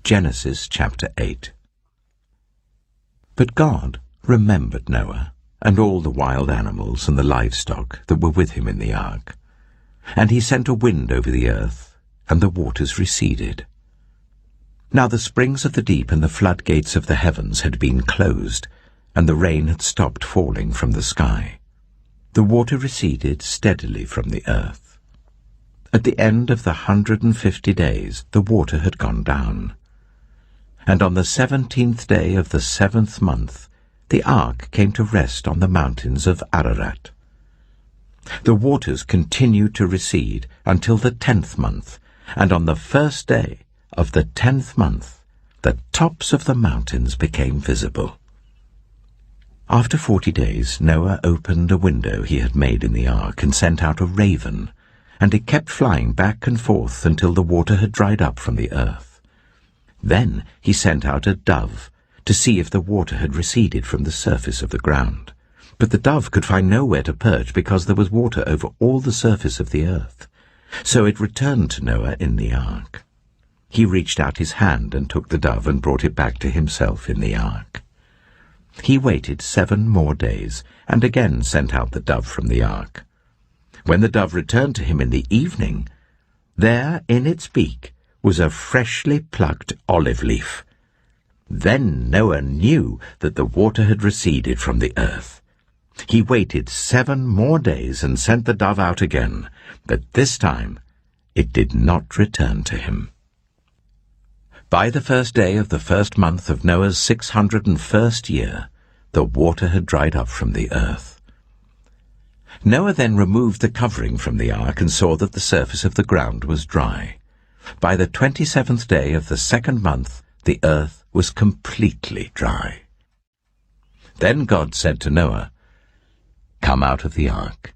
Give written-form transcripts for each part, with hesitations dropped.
Genesis chapter 8. But God remembered Noah, and all the wild animals and the livestock that were with him in the ark. And he sent a wind over the earth, and the waters receded. Now the springs of the deep and the floodgates of the heavens had been closed, and the rain had stopped falling from the sky. The water receded steadily from the earth. At the end of the 150 days the water had gone down. And on the 17th day of the 7th month the ark came to rest on the mountains of Ararat. The waters continued to recede until the 10th month, and on the first day of the 10th month the tops of the mountains became visible. After 40 days Noah opened a window he had made in the ark and sent out a raven, and it kept flying back and forth until the water had dried up from the earth. Then he sent out a dove to see if the water had receded from the surface of the ground. But the dove could find nowhere to perch because there was water over all the surface of the earth. So it returned to Noah in the ark. He reached out his hand and took the dove and brought it back to himself in the ark. He waited 7 more days and again sent out the dove from the ark. When the dove returned to him in the evening, there in its beak was a freshly plucked olive leaf. Then Noah knew that the water had receded from the earth. He waited 7 more days and sent the dove out again, but this time it did not return to him. By the first day of the 1st month of Noah's 601st year, the water had dried up from the earth. Noah then removed the covering from the ark and saw that the surface of the ground was dry. By the 27th day of the 2nd month, the earth was completely dry. Then God said to Noah, "Come out of the ark,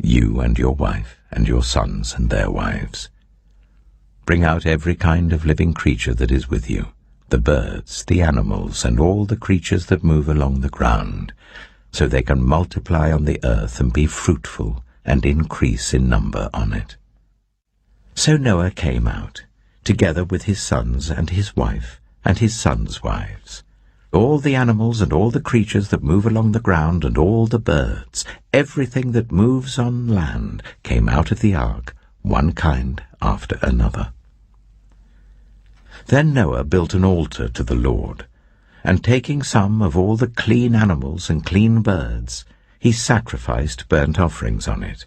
you and your wife and your sons and their wives. Bring out every kind of living creature that is with you, the birds, the animals, and all the creatures that move along the ground, so they can multiply on the earth and be fruitful and increase in number on it." So Noah came out, together with his sons and his wife and his sons' wives. All the animals and all the creatures that move along the ground and all the birds, everything that moves on land, came out of the ark, one kind after another. Then Noah built an altar to the Lord, and taking some of all the clean animals and clean birds, he sacrificed burnt offerings on it.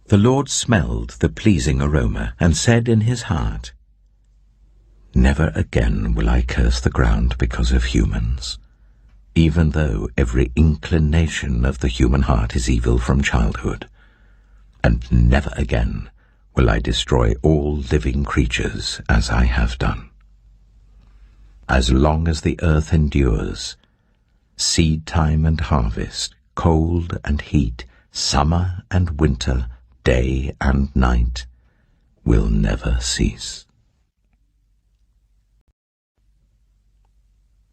The Lord smelled the pleasing aroma and said in his heart, "Never again will I curse the ground because of humans, even though every inclination of the human heart is evil from childhood. And never again will I destroy all living creatures as I have done. As long as the earth endures, seed time and harvest, cold and heat, summer and winter, day and night, will never cease."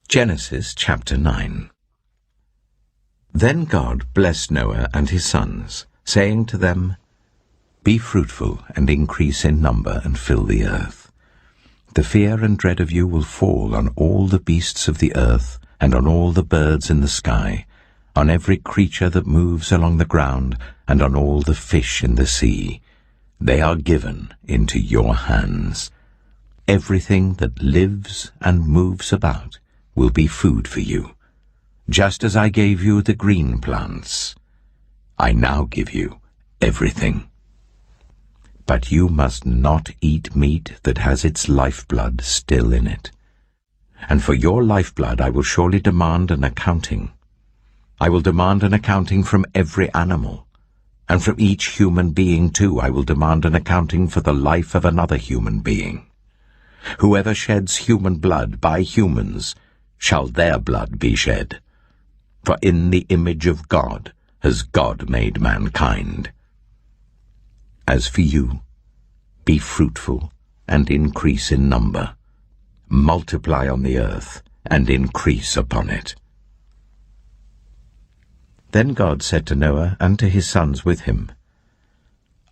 Genesis chapter 9. Then God blessed Noah and his sons, saying to them, "Be fruitful and increase in number and fill the earth. The fear and dread of you will fall on all the beasts of the earth and on all the birds in the sky, on every creature that moves along the ground and on all the fish in the sea. They are given into your hands. Everything that lives and moves about will be food for you. Just as I gave you the green plants, I now give you everything. But you must not eat meat that has its lifeblood still in it. And for your lifeblood I will surely demand an accounting. I will demand an accounting from every animal, and from each human being too I will demand an accounting for the life of another human being. Whoever sheds human blood by humans shall their blood be shed. For in the image of God has God made mankind. As for you, be fruitful and increase in number. Multiply on the earth and increase upon it." Then God said to Noah and to his sons with him,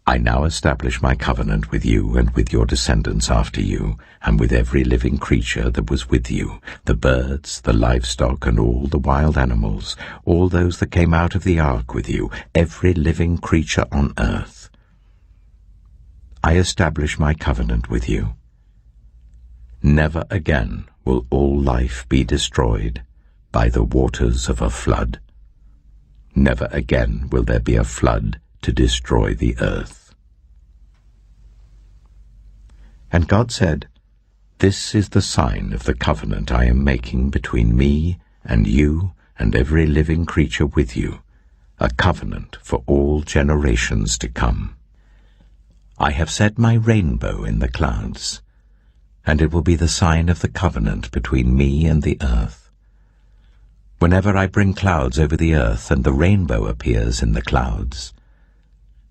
I now establish my covenant with you and with your descendants after you, and with every living creature that was with you, the birds, the livestock, and all the wild animals, all those that came out of the ark with you, every living creature on earth. I establish my covenant with you. Never again will all life be destroyed by the waters of a flood. Never again will there be a flood to destroy the earth. And God said, This is the sign of the covenant I am making between me and you and every living creature with you, a covenant for all generations to come. I have set my rainbow in the clouds, and it will be the sign of the covenant between me and the earth. Whenever I bring clouds over the earth and the rainbow appears in the clouds,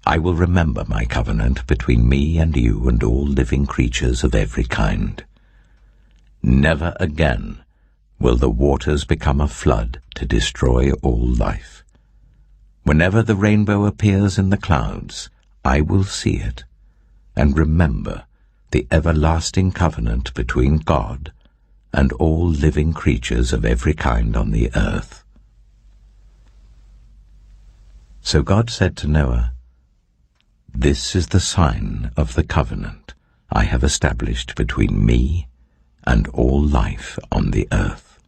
I will remember my covenant between me and you and all living creatures of every kind. Never again will the waters become a flood to destroy all life. Whenever the rainbow appears in the clouds, I will see it and remember the everlasting covenant between God and all living creatures of every kind on the earth. So God said to Noah, This is the sign of the covenant I have established between me and all life on the earth.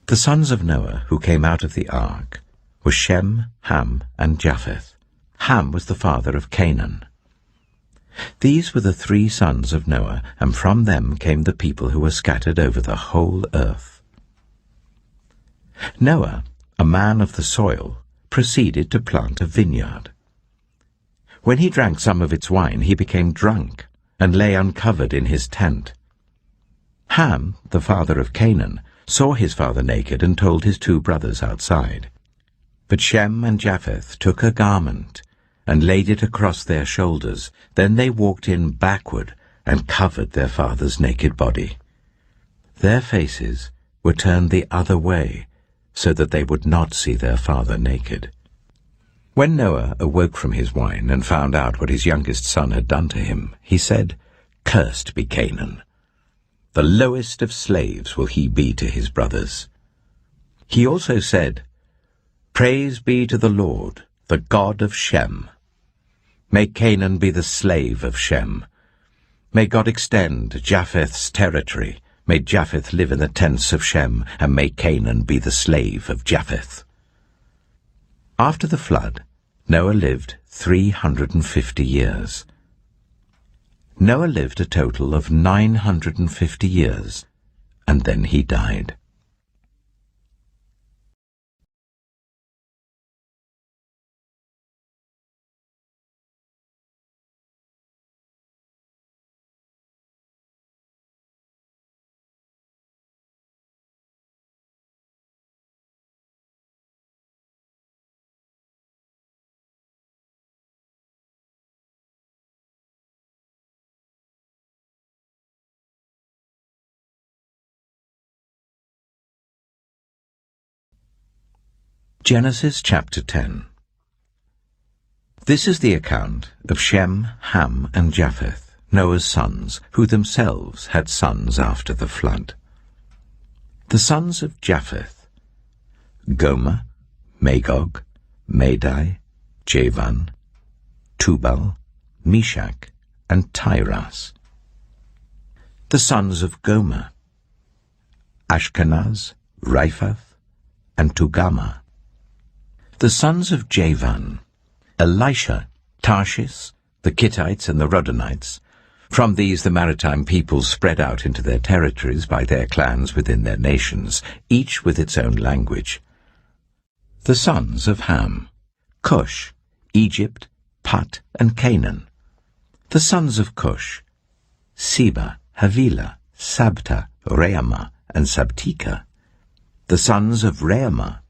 The sons of Noah who came out of the ark were Shem, Ham, and Japheth. Ham was the father of Canaan. These were the 3 sons of Noah, and from them came the people who were scattered over the whole earth. Noah, a man of the soil, proceeded to plant a vineyard. When he drank some of its wine, he became drunk, and lay uncovered in his tent. Ham, the father of Canaan, saw his father naked and told his 2 brothers outside. But Shem and Japheth took a garment and laid it across their shoulders. Then they walked in backward and covered their father's naked body. Their faces were turned the other way, so that they would not see their father naked. When Noah awoke from his wine and found out what his youngest son had done to him, he said, Cursed be Canaan. The lowest of slaves will he be to his brothers. He also said, Praise be to the Lord, the God of Shem. May Canaan be the slave of Shem. May God extend Japheth's territory. May Japheth live in the tents of Shem, and may Canaan be the slave of Japheth. After the flood, Noah lived 350 years. Noah lived a total of 950 years, and then he died. Genesis chapter 10. This is the account of Shem, Ham, and Japheth, Noah's sons, who themselves had sons after the flood. The sons of Japheth: Gomer, Magog, Madai, Javan, Tubal, Meshach, and Tiras. The sons of Gomer: Ashkenaz, Riphath, and Togarmah. The sons of Javan: Elisha, Tarshish, the Kittites and the Rodanites. From these the maritime peoples spread out into their territories by their clans within their nations, each with its own language. The sons of Ham: Cush, Egypt, Put, and Canaan. The sons of Cush: Seba, Havilah, Sabta, Reamah, and Sabteka. The sons of Reamah: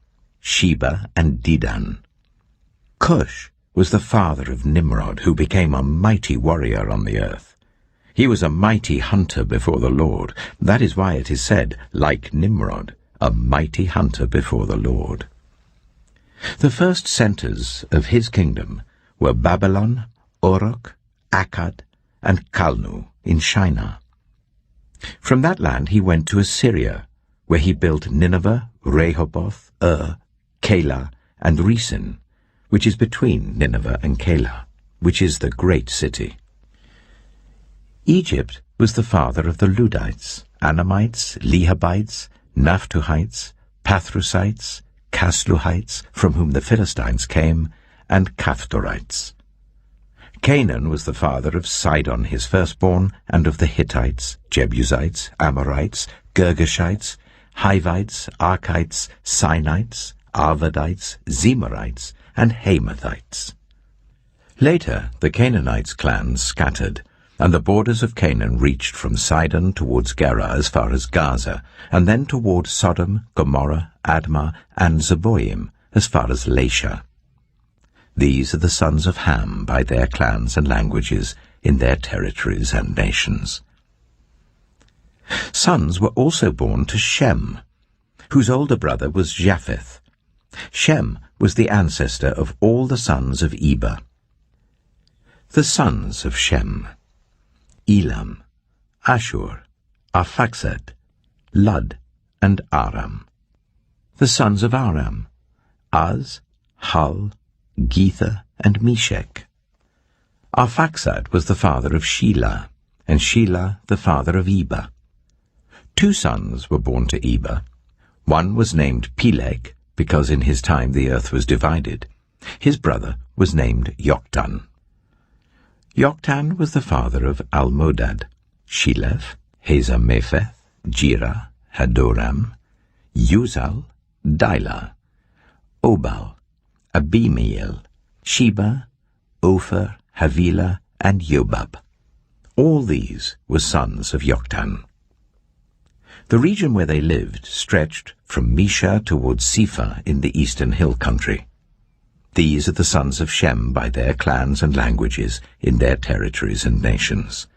Sheba and Dedan. Cush was the father of Nimrod, who became a mighty warrior on the earth. He was a mighty hunter before the Lord. That is why it is said, like Nimrod, a mighty hunter before the Lord. The first centers of his kingdom were Babylon, Uruk, Akkad, and Kalnu in Shinar. From that land he went to Assyria, where he built Nineveh, Rehoboth, Calah, and Resen, which is between Nineveh and Calah, which is the great city. Egypt was the father of the Ludites, Anamites, Lehabites, Naphtuhites, Pathrusites, Casluhites, from whom the Philistines came, and Caphtorites. Canaan was the father of Sidon his firstborn, and of the Hittites, Jebusites, Amorites, Girgashites, Hivites, Archites, Sinites, Arvadites, Zemarites, and Hamathites. Later the Canaanites' clans scattered, and the borders of Canaan reached from Sidon towards Gerar as far as Gaza, and then toward Sodom, Gomorrah, Admah, and Zeboim as far as Lasha. These are the sons of Ham by their clans and languages, in their territories and nations. Sons were also born to Shem, whose older brother was Japheth. Shem was the ancestor of all the sons of Eber. The sons of Shem: Elam, Ashur, Arphaxad, Lud, and Aram. The sons of Aram: Az, Hul, Gether, and Meshech. Arphaxad was the father of Shelah, and Shelah the father of Eber. 2 sons were born to Eber. One was named Peleg, because in his time the earth was divided. His brother was named Joktan. Joktan was the father of Almodad, Sheleph, Hazamepheth, Jirah, Hadoram, Uzal, Dilah, Obal, Abimeel, Sheba, Ophir, Havilah, and Jobab. All these were sons of Joktan. The region where they lived stretched from Mesha towards Sephar in the eastern hill country. These are the sons of Shem by their clans and languages, in their territories and nations.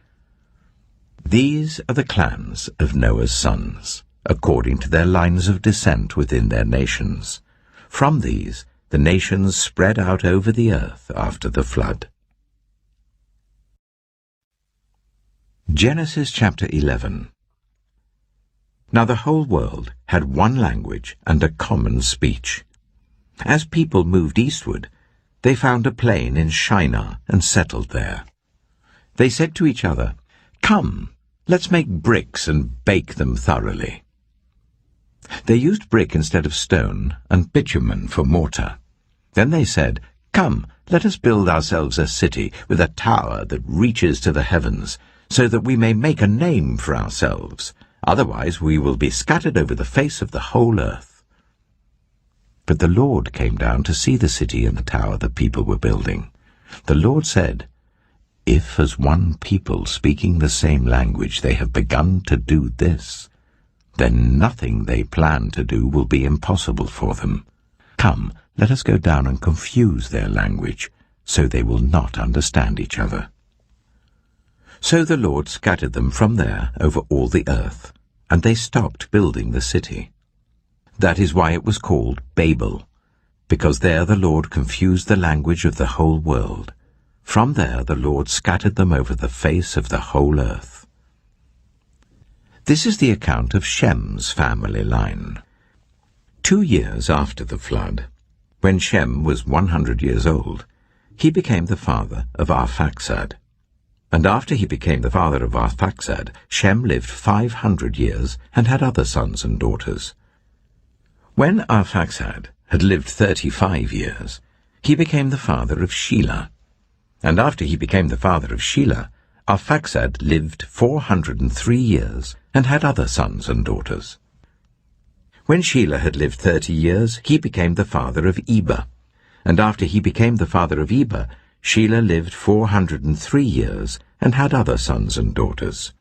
These are the clans of Noah's sons, according to their lines of descent within their nations. From these the nations spread out over the earth after the flood. Genesis chapter 11. Now the whole world had one language and a common speech. As people moved eastward, they found a plain in Shinar and settled there. They said to each other, "Come, let's make bricks and bake them thoroughly." They used brick instead of stone, and bitumen for mortar. Then they said, "Come, let us build ourselves a city with a tower that reaches to the heavens, so that we may make a name for ourselves. Otherwise we will be scattered over the face of the whole earth." But the Lord came down to see the city and the tower the people were building. The Lord said, "If as one people speaking the same language they have begun to do this, then nothing they plan to do will be impossible for them. Come, let us go down and confuse their language, so they will not understand each other." So the Lord scattered them from there over all the earth, and they stopped building the city. That is why it was called Babel, because there the Lord confused the language of the whole world. From there the Lord scattered them over the face of the whole earth. This is the account of Shem's family line. 2 years after the flood, when Shem was 100 years old, he became the father of Arphaxad. And after he became the father of Arphaxad, Shem lived 500 years and had other sons and daughters. When Arphaxad had lived 35 years, he became the father of Shelah. And after he became the father of Shelah, Arphaxad lived 403 years and had other sons and daughters. When Shelah had lived 30 years, he became the father of Eber. And after he became the father of Eber, Shelah lived 403 years and had other sons and daughters.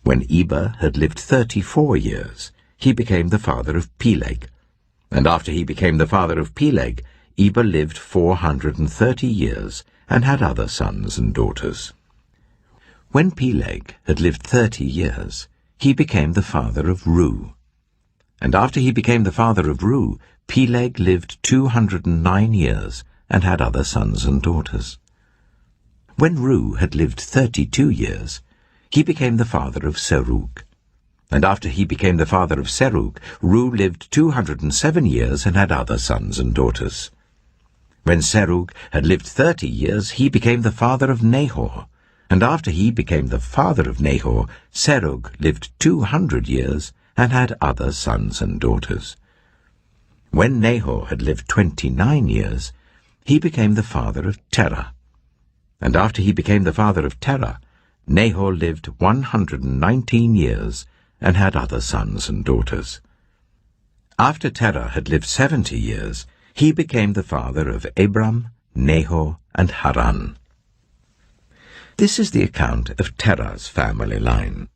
When Eber had lived 34 years, he became the father of Peleg. And after he became the father of Peleg, Eber lived 430 years and had other sons and daughters. When Peleg had lived 30 years, he became the father of Ru. And after he became the father of Ru, Peleg lived 209 years and had other sons and daughters. When Ru had lived 32 years, he became the father of Serug. And after he became the father of Serug, Ru lived 207 years and had other sons and daughters. When Serug had lived 30 years, he became the father of Nahor. And after he became the father of Nahor, Serug lived 200 years and had other sons and daughters. When Nahor had lived 29 years, he became the father of Terah. And after he became the father of Terah, Nahor lived 119 years and had other sons and daughters. After Terah had lived 70 years, he became the father of Abram, Nahor, and Haran. This is the account of Terah's family line.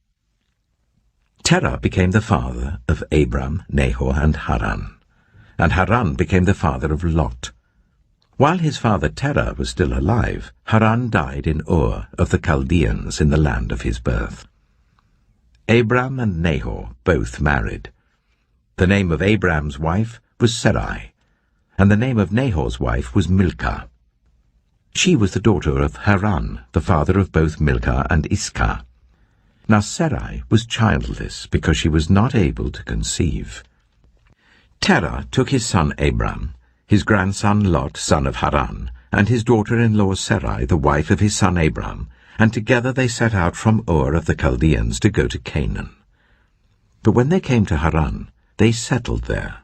Terah became the father of Abram, Nahor, and Haran became the father of Lot. While his father Terah was still alive, Haran died in Ur of the Chaldeans in the land of his birth. Abram and Nahor both married. The name of Abram's wife was Sarai, and the name of Nahor's wife was Milcah. She was the daughter of Haran, the father of both Milcah and Iscah. Now Sarai was childless because she was not able to conceive. Terah took his son Abram, his grandson Lot, son of Haran, and his daughter-in-law Sarai, the wife of his son Abram, and together they set out from Ur of the Chaldeans to go to Canaan. But when they came to Haran, they settled there.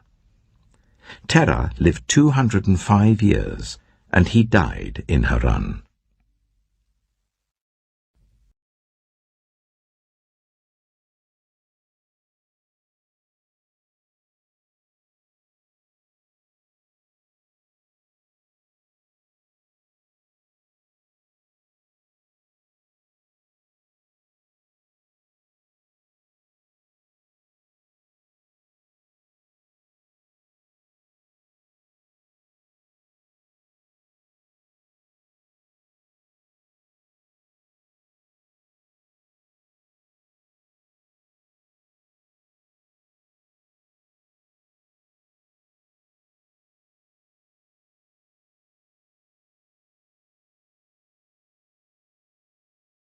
Terah lived 205 years, and he died in Haran.